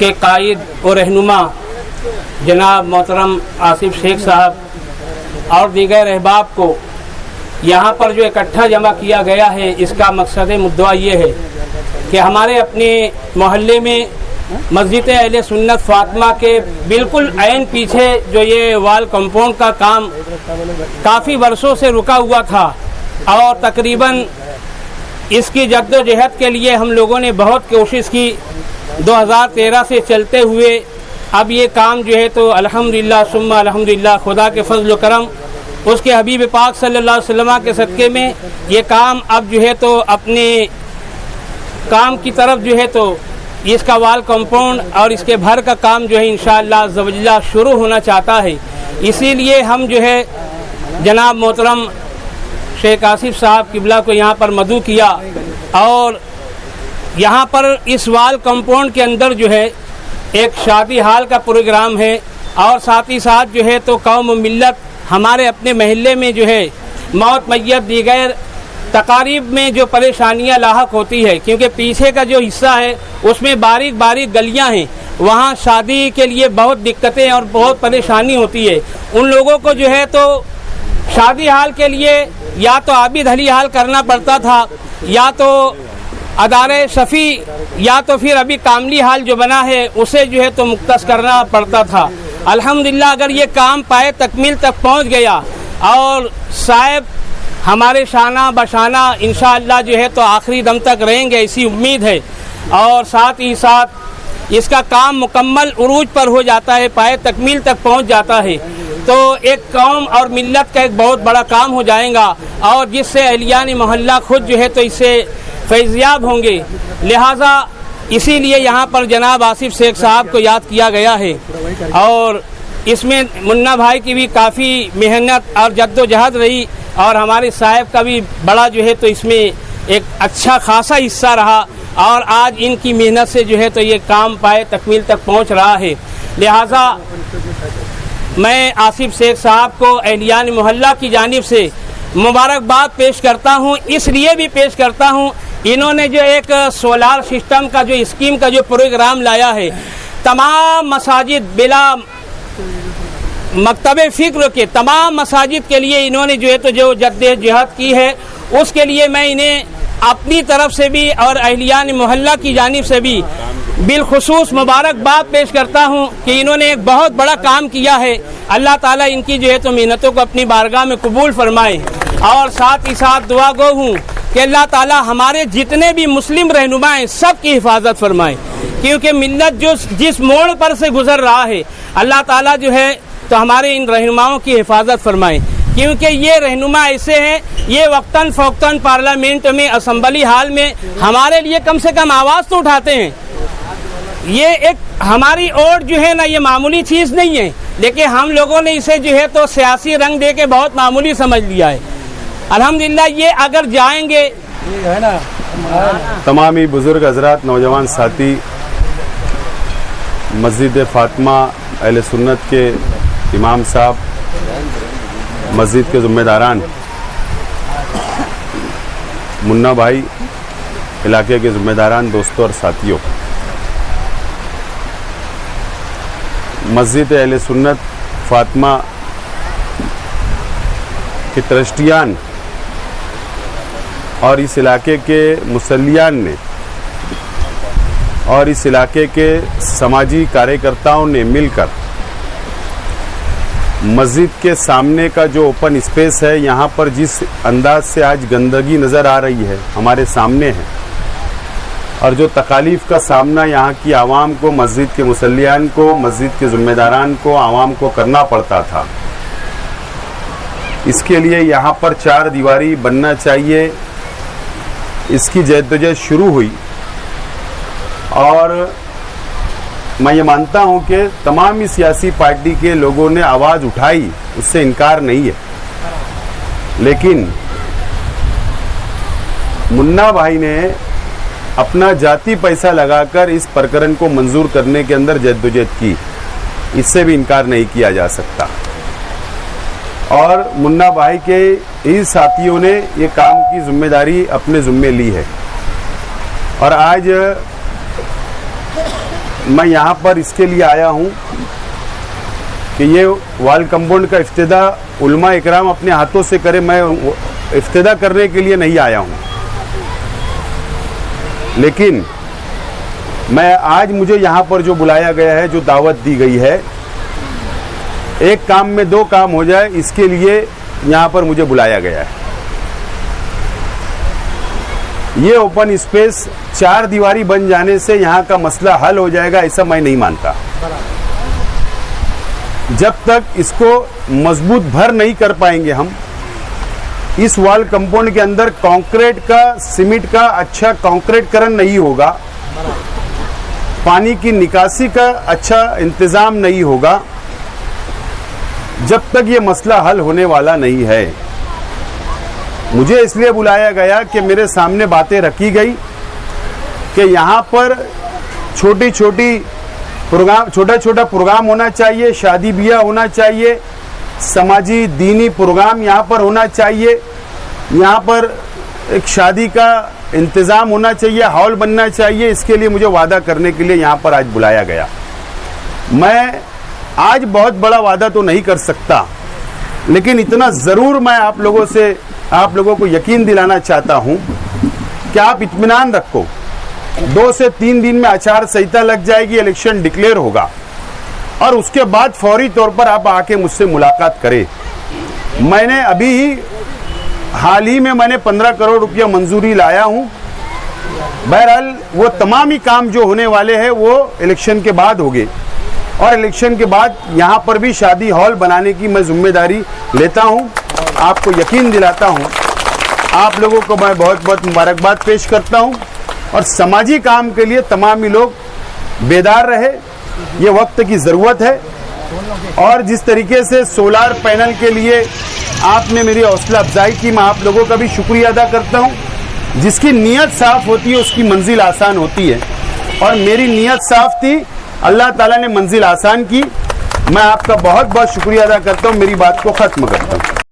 के कायद और रहनुमा जनाब मोहतरम आसिफ शेख साहब और दीगर अहबाब को यहाँ पर जो इकट्ठा जमा किया गया है, इसका मकसद मुद्दा ये है कि हमारे अपने मोहल्ले में मस्जिद अहले सुन्नत फातिमा के बिल्कुल ऐन पीछे जो ये वाल कंपाउंड का काम काफ़ी वर्षों से रुका हुआ था और तकरीबन इसकी जद्दोजहद के लिए हम लोगों ने बहुत कोशिश की। 2013 से चलते हुए अब ये काम जो है तो अल्हम्दुलिल्लाह सुम्मा अल्हम्दुलिल्लाह खुदा के फजल करम उसके हबीब पाक सल्लल्लाहु अलैहि वसल्लम के सदक़े में ये काम अब जो है तो अपने काम की तरफ जो है तो इसका वाल कंपाउंड और इसके भर का काम जो है इंशाअल्लाह ज़वजल्ला शुरू होना चाहता है। इसीलिए हम जो है जनाब मोहतरम शेख आसिफ साहब किबला को यहाँ पर मदऊ किया और यहाँ पर इस वाल कंपाउंड के अंदर जो है एक शादी हाल का प्रोग्राम है और साथ ही साथ जो है तो कौम मिल्लत हमारे अपने महल्ले में जो है मौत मैयत दीगर तकारीब में जो परेशानियां लाहक होती है, क्योंकि पीछे का जो हिस्सा है उसमें बारीक बारीक गलियां हैं, वहाँ शादी के लिए बहुत दिक्कतें और बहुत परेशानी होती है। उन लोगों को जो है तो शादी हाल के लिए या तो आबिद हली हाल करना पड़ता था या तो अदारे शफ़ी या तो फिर अभी कामली हाल जो बना है उसे जो है तो मुख्तस करना पड़ता था। अल्हम्दुलिल्लाह अगर ये काम पाए तकमील तक पहुंच गया और साहब हमारे शाना बशाना इंशाअल्लाह जो है तो आखिरी दम तक रहेंगे, ऐसी उम्मीद है। और साथ ही साथ इसका काम मुकम्मल उरूज पर हो जाता है, पाए तकमील तक पहुंच जाता है तो एक कौम और मिल्लत का एक बहुत बड़ा काम हो जाएगा और जिससे अहलियान मोहल्ला खुद जो है तो इससे फैज़याब होंगे। लिहाजा इसीलिए यहाँ पर जनाब आसिफ शेख साहब को याद किया गया है और इसमें मुन्ना भाई की भी काफ़ी मेहनत और जद्दोजहद रही और हमारे साहब का भी बड़ा जो है तो इसमें एक अच्छा खासा हिस्सा रहा और आज इनकी मेहनत से जो है तो ये काम पाए तकमील तक पहुँच रहा है। लिहाजा मैं आसिफ शेख साहब को अहलियान मोहल्ला की जानिब से मुबारकबाद पेश करता हूँ। इसलिए भी पेश करता हूँ, इन्होंने जो एक सोलार सिस्टम का जो स्कीम का जो प्रोग्राम लाया है, तमाम मसाजिद बिला मकतबे फ़िक्र के तमाम मसाजिद के लिए इन्होंने जो है तो जो जद्दोजहद की है, उसके लिए मैं इन्हें अपनी तरफ से भी और अहलियान मोहल्ला की जानिब से भी बिलखुसूस मुबारकबाद पेश करता हूँ कि इन्होंने एक बहुत बड़ा काम किया है। अल्लाह ताला इनकी जो है तो मेहनतों को अपनी बारगाह में कबूल फरमाए और साथ ही साथ दुआ गो हूँ कि अल्लाह ताला हमारे जितने भी मुस्लिम रहनुमा हैं सब की हिफाजत फरमाए, क्योंकि मिल्लत जो जिस मोड़ पर से गुजर रहा है अल्लाह ताला जो है तो हमारे इन रहनुमाओं की हिफाजत फरमाए, क्योंकि ये रहनुमा ऐसे हैं, ये वक्तन फ़ौक्तन पार्लियामेंट में असम्बली हाल में हमारे लिए कम से कम आवाज़ तो उठाते हैं। ये एक हमारी ओट जो है ना ये मामूली चीज़ नहीं है, लेकिन हम लोगों ने इसे जो है तो सियासी रंग दे के बहुत मामूली समझ लिया है। अल्हम्दुलिल्लाह ये अगर जाएंगे तमाम ही बुज़ुर्ग हज़रात, नौजवान साथी, मस्जिद फातिमा अहले सुन्नत के इमाम साहब, मस्जिद के ज़िम्मेदारान, मुन्ना भाई, इलाके के ज़िम्मेदारान, दोस्तों और साथियों, मस्जिद अहले सुन्नत फातिमा के ट्रस्टियान और इस इलाके के मुसल्लियान ने और इस इलाके के समाजी कार्यकर्ताओं ने मिलकर मस्जिद के सामने का जो ओपन स्पेस है, यहाँ पर जिस अंदाज से आज गंदगी नज़र आ रही है हमारे सामने है और जो तकालीफ का सामना यहाँ की आवाम को, मस्जिद के मुसल्लियान को, मस्जिद के ज़िम्मेदारान को, आवाम को करना पड़ता था, इसके लिए यहाँ पर 4 दीवारी बनना चाहिए, इसकी जद्दोजहद शुरू हुई। और मैं ये मानता हूँ कि तमाम ही सियासी पार्टी के लोगों ने आवाज़ उठाई, उससे इनकार नहीं है, लेकिन मुन्ना भाई ने अपना जाती पैसा लगाकर इस प्रकरण को मंजूर करने के अंदर जद्दोजहद की, इससे भी इनकार नहीं किया जा सकता। और मुन्ना भाई के ही साथियों ने ये काम की जिम्मेदारी अपने ज़िम्मे ली है और आज मैं यहाँ पर इसके लिए आया हूँ कि ये वाल कंपाउंड का इफ्तिताह उलमा इकराम अपने हाथों से करे। मैं इफ्तिताह करने के लिए नहीं आया हूँ, लेकिन मैं आज मुझे यहाँ पर जो बुलाया गया है, जो दावत दी गई है, एक काम में दो काम हो जाए, इसके लिए यहाँ पर मुझे बुलाया गया है। ये ओपन स्पेस 4 दीवारी बन जाने से यहाँ का मसला हल हो जाएगा, ऐसा मैं नहीं मानता। जब तक इसको मजबूत भर नहीं कर पाएंगे हम, इस वॉल कंपाउंड के अंदर कंक्रीट का, सीमेंट का अच्छा कंक्रीटकरण नहीं होगा, पानी की निकासी का अच्छा इंतजाम नहीं होगा, जब तक ये मसला हल होने वाला नहीं है। मुझे इसलिए बुलाया गया कि मेरे सामने बातें रखी गई कि यहाँ पर छोटी छोटी प्रोग्राम, छोटा छोटा प्रोग्राम होना चाहिए, शादी ब्याह होना चाहिए, समाजी दीनी प्रोग्राम यहाँ पर होना चाहिए, यहाँ पर एक शादी का इंतज़ाम होना चाहिए, हॉल बनना चाहिए। इसके लिए मुझे वादा करने के लिए यहाँ पर आज बुलाया गया। मैं आज बहुत बड़ा वादा तो नहीं कर सकता, लेकिन इतना ज़रूर मैं आप लोगों को यकीन दिलाना चाहता हूँ कि आप इत्मीनान रखो। 2 से 3 दिन में आचार संहिता लग जाएगी, इलेक्शन डिक्लेयर होगा और उसके बाद फौरी तौर पर आप आके मुझसे मुलाकात करें। मैंने अभी ही हाल ही में मैंने 15 करोड़ रुपया मंजूरी लाया हूँ। बहरहाल वो तमाम ही काम जो होने वाले हैं वो इलेक्शन के बाद होंगे और इलेक्शन के बाद यहाँ पर भी शादी हॉल बनाने की मैं जिम्मेदारी लेता हूँ। आपको यकीन दिलाता हूँ, आप लोगों को मैं बहुत बहुत मुबारकबाद पेश करता हूँ और समाजी काम के लिए तमाम ही लोग बेदार रहे, ये वक्त की ज़रूरत है। और जिस तरीके से सोलार पैनल के लिए आपने मेरी हौसला अफजाई की, मैं आप लोगों का भी शुक्रिया अदा करता हूँ। जिसकी नीयत साफ होती है उसकी मंजिल आसान होती है और मेरी नीयत साफ थी, अल्लाह ताला ने मंजिल आसान की। मैं आपका बहुत बहुत शुक्रिया अदा करता हूँ। मेरी बात को ख़त्म करता हूँ।